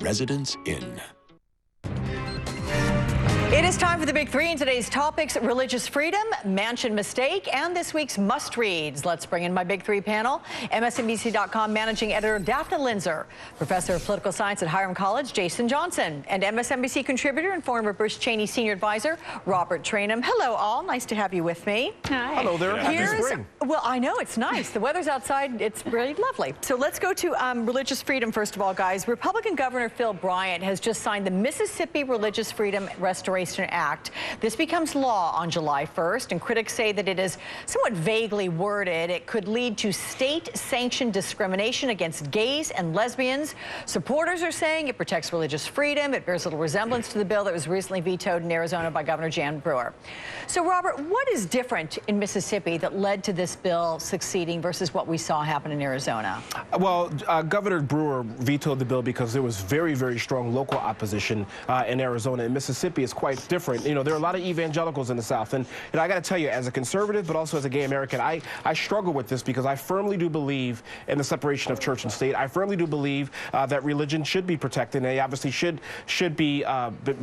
residence in. It is time for the big three in today's topics: religious freedom, mansion mistake, and this week's must-reads. Let's bring in my big three panel. MSNBC.com managing editor Dafna Linzer, professor of political science at Hiram College Jason Johnson, and MSNBC contributor and former Bush Cheney senior advisor Robert Traynham. Hello, all. Nice to have you with me. Hi. Hello there. Happy spring. Well, I know it's nice. The weather's outside. It's really lovely. So let's go to religious freedom first of all, guys. Republican Governor Phil Bryant has just signed the Mississippi Religious Freedom Restoration Act. This becomes law on July 1st, and critics say that it is somewhat vaguely worded. It could lead to state-sanctioned discrimination against gays and lesbians. Supporters are saying it protects religious freedom. It bears little resemblance to the bill that was recently vetoed in Arizona by Governor Jan Brewer. So, Robert, what is different in Mississippi that led to this bill succeeding versus what we saw happen in Arizona? Well, Governor Brewer vetoed the bill because there was very, very strong local opposition in Arizona. In Mississippi, it's quite different. You know, there are a lot of evangelicals in the South, and I got to tell you, as a conservative, but also as a gay American, I struggle with this because I firmly do believe in the separation of church and state. I firmly do believe that religion should be protected, and they obviously should be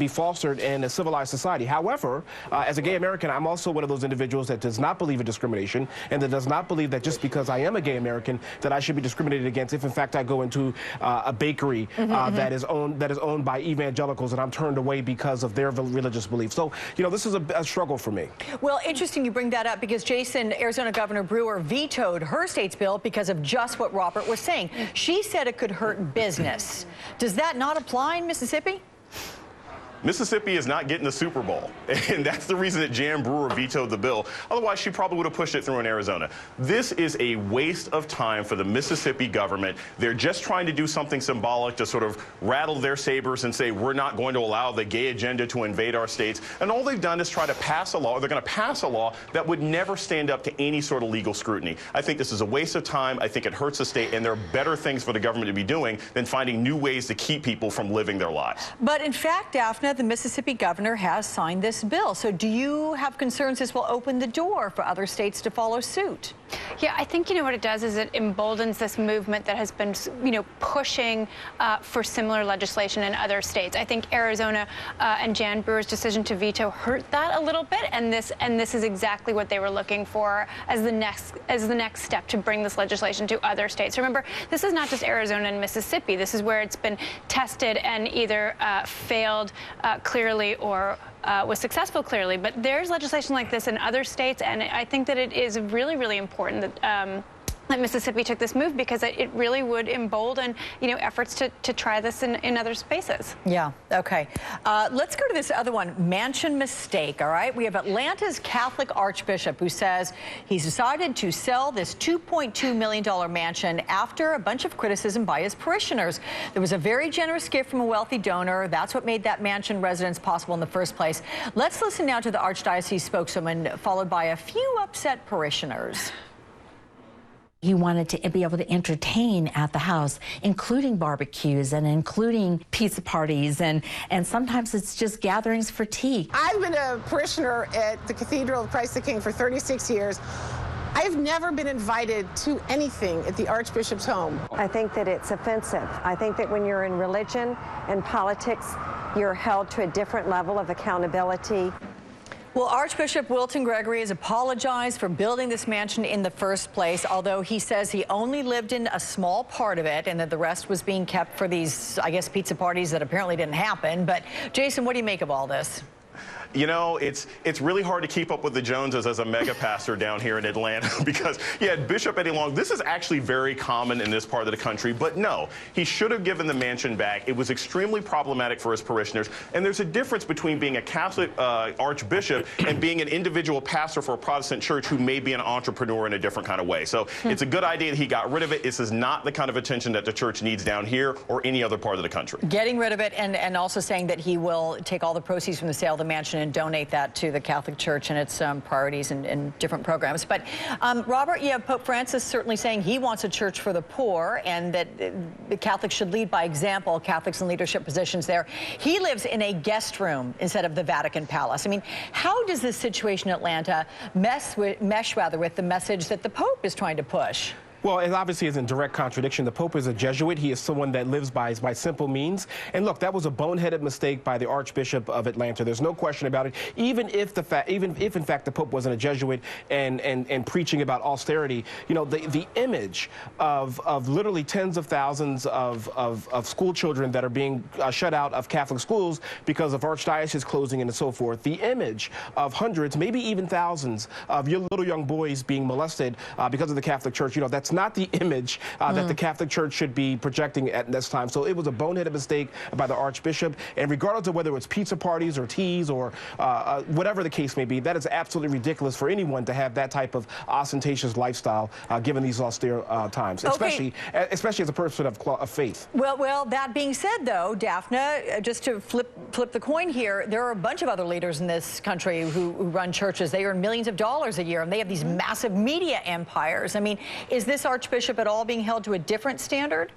fostered in a civilized society. However, as a gay American, I'm also one of those individuals that does not believe in discrimination, and that does not believe that just because I am a gay American that I should be discriminated against if, in fact, I go into a bakery that is owned by evangelicals and I'm turned away because of their religious beliefs. So, you know, this is a struggle for me. Well, interesting you bring that up because, Jason, Arizona Governor Brewer vetoed her state's bill because of just what Robert was saying. She said it could hurt business. Does that not apply in Mississippi? Mississippi is not getting the Super Bowl, and that's the reason that Jan Brewer vetoed the bill. Otherwise, she probably would have pushed it through in Arizona. This is a waste of time for the Mississippi government. They're just trying to do something symbolic to sort of rattle their sabers and say, we're not going to allow the gay agenda to invade our states. And all they've done is try to pass a law, or they're going to pass a law that would never stand up to any sort of legal scrutiny. I think this is a waste of time. I think it hurts the state, and there are better things for the government to be doing than finding new ways to keep people from living their lives. But in fact, Dafna, the Mississippi governor has signed this bill. So do you have concerns this will open the door for other states to follow suit? Yeah, I think, you know, what it does is it emboldens this movement that has been, you know, pushing for similar legislation in other states. I think Arizona and Jan Brewer's decision to veto hurt that a little bit, and this is exactly what they were looking for as the next step to bring this legislation to other states. Remember, this is not just Arizona and Mississippi. This is where it's been tested and either failed clearly or was successful clearly, but there's legislation like this in other states, and I think that it is really, really important that that Mississippi took this move because it really would embolden, you know, efforts to try this in other spaces. Yeah, okay. Let's go to this other one, mansion mistake, all right? We have Atlanta's Catholic archbishop who says he's decided to sell this $2.2 million mansion after a bunch of criticism by his parishioners. There was a very generous gift from a wealthy donor. That's what made that mansion residence possible in the first place. Let's listen now to the archdiocese spokeswoman, followed by a few upset parishioners. He wanted to be able to entertain at the house, including barbecues and including pizza parties, and sometimes it's just gatherings for tea. I've been a parishioner at the Cathedral of Christ the King for 36 years. I've never been invited to anything at the Archbishop's home. I think that it's offensive. I think that when you're in religion and politics, you're held to a different level of accountability. Well, Archbishop Wilton Gregory has apologized for building this mansion in the first place, although he says he only lived in a small part of it and that the rest was being kept for these, I guess, pizza parties that apparently didn't happen. But, Jason, what do you make of all this? You know, it's really hard to keep up with the Joneses as a mega pastor down here in Atlanta because, yeah, Bishop Eddie Long, this is actually very common in this part of the country, but no, he should have given the mansion back. It was extremely problematic for his parishioners, and there's a difference between being a Catholic archbishop and being an individual pastor for a Protestant church who may be an entrepreneur in a different kind of way. So it's a good idea that he got rid of it. This is not the kind of attention that the church needs down here or any other part of the country. Getting rid of it and also saying that he will take all the proceeds from the sale of the mansion and donate that to the Catholic Church and its priorities and different programs. But Robert, you have Pope Francis certainly saying he wants a church for the poor and that the Catholics should lead by example, Catholics in leadership positions there. He lives in a guest room instead of the Vatican Palace. I mean, how does this situation in Atlanta mesh with the message that the Pope is trying to push? Well, it obviously is in direct contradiction. The Pope is a Jesuit. He is someone that lives by simple means. And look, that was a boneheaded mistake by the Archbishop of Atlanta. There's no question about it. Even if in fact the Pope wasn't a Jesuit and preaching about austerity, you know, the image of literally tens of thousands of school children that are being shut out of Catholic schools because of archdiocese closing and so forth. The image of hundreds, maybe even thousands of your little young boys being molested because of the Catholic Church. You know, that's not the image that the Catholic Church should be projecting at this time. So it was a boneheaded mistake by the Archbishop. And regardless of whether it's pizza parties or teas or whatever the case may be, that is absolutely ridiculous for anyone to have that type of ostentatious lifestyle given these austere times, especially as a person of faith. Well, that being said, though, Dafna, just to flip the coin here, there are a bunch of other leaders in this country who run churches. They earn millions of dollars a year, and they have these massive media empires. I mean, is this Archbishop at all being held to a different standard?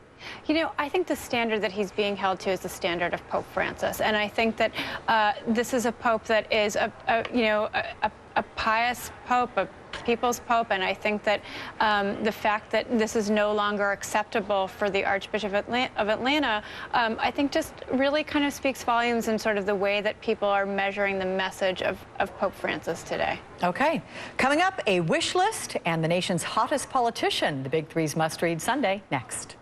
You know, I think the standard that he's being held to is the standard of Pope Francis, and I think that this is a pope that is a pious pope, a people's pope, and I think that the fact that this is no longer acceptable for the Archbishop of Atlanta, I think just really kind of speaks volumes in sort of the way that people are measuring the message of Pope Francis today. Okay. Coming up, a wish list and the nation's hottest politician. The Big Three's must-read Sunday next.